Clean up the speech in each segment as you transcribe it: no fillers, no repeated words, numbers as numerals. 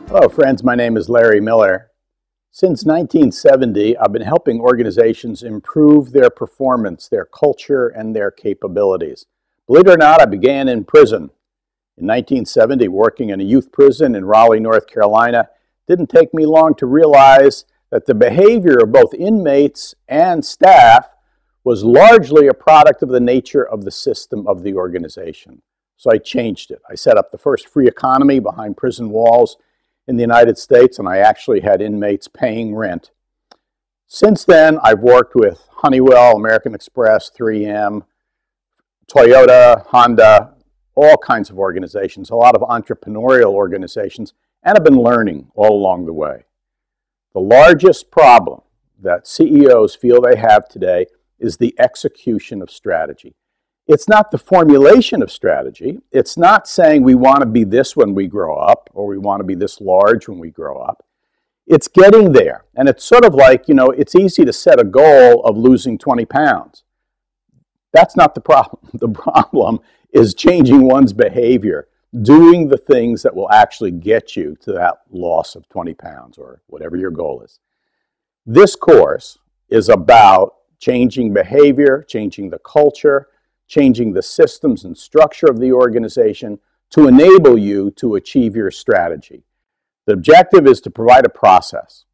Hello friends, my name is Larry Miller. Since 1970, I've been helping organizations improve their performance, their culture, and their capabilities. Believe it or not, I began in prison. In 1970, working in a youth prison in Raleigh, North Carolina, didn't take me long to realize that the behavior of both inmates and staff was largely a product of the nature of the system of the organization. So I changed it. I set up the first free economy behind prison walls in the United States, and I actually had inmates paying rent. Since then, I've worked with Honeywell, American Express, 3M, Toyota, Honda, all kinds of organizations, a lot of entrepreneurial organizations, and I've been learning all along the way. The largest problem that CEOs feel they have today is the execution of strategy. It's not the formulation of strategy. It's not saying we want to be this when we grow up or we want to be this large when we grow up. It's getting there. And it's sort of like, it's easy to set a goal of losing 20 pounds. That's not the problem. The problem is changing one's behavior, doing the things that will actually get you to that loss of 20 pounds or whatever your goal is. This course is about changing behavior, changing the culture, changing the systems and structure of the organization to enable you to achieve your strategy. The objective is to provide a process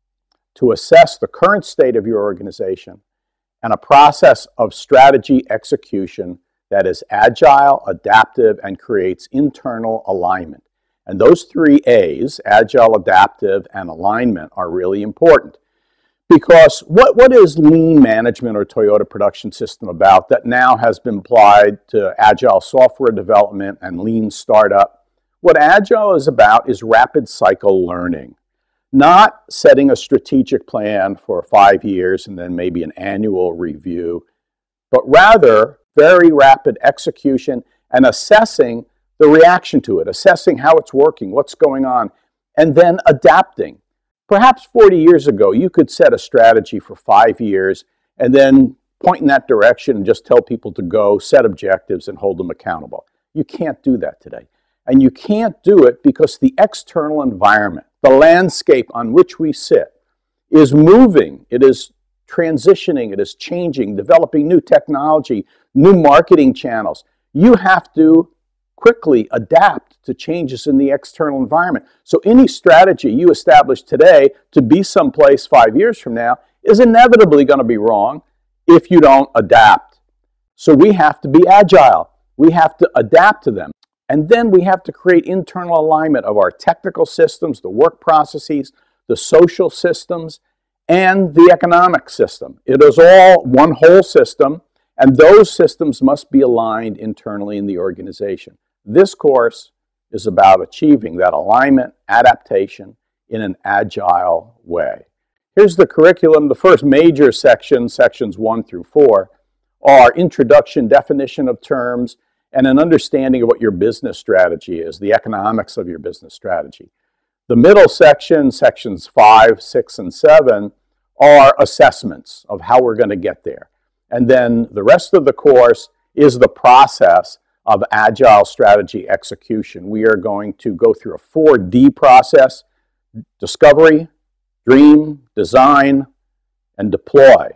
to assess the current state of your organization and a process of strategy execution that is agile, adaptive, and creates internal alignment. And those three A's, agile, adaptive, and alignment, are really important. Because what is lean management or Toyota production system about that now has been applied to agile software development and lean startup? What agile is about is rapid cycle learning, not setting a strategic plan for 5 years and then maybe an annual review, but rather very rapid execution and assessing the reaction to it, assessing how it's working, what's going on, and then adapting. Perhaps 40 years ago, you could set a strategy for 5 years and then point in that direction and just tell people to go, set objectives, and hold them accountable. You can't do that today. And you can't do it because the external environment, the landscape on which we sit, is moving. It is transitioning. It is changing, developing new technology, new marketing channels. You have to quickly adapt to changes in the external environment. So any strategy you establish today to be someplace 5 years from now is inevitably going to be wrong if you don't adapt. So we have to be agile. We have to adapt to them. And then we have to create internal alignment of our technical systems, the work processes, the social systems, and the economic system. It is all one whole system, and those systems must be aligned internally in the organization. This course is about achieving that alignment, adaptation in an agile way. Here's the curriculum. The first major sections 1 through 4, are introduction, definition of terms, and an understanding of what your business strategy is, the economics of your business strategy. The middle section, sections 5, 6, and 7, are assessments of how we're going to get there. And then the rest of the course is the process of agile strategy execution. We are going to go through a 4D process: discovery, dream, design, and deploy.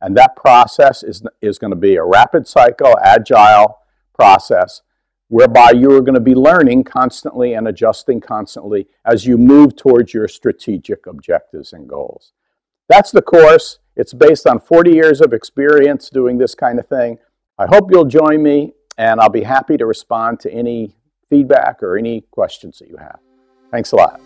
And that process is going to be a rapid cycle, agile process whereby you are going to be learning constantly and adjusting constantly as you move towards your strategic objectives and goals. That's the course. It's based on 40 years of experience doing this kind of thing. I hope you'll join me, and I'll be happy to respond to any feedback or any questions that you have. Thanks a lot.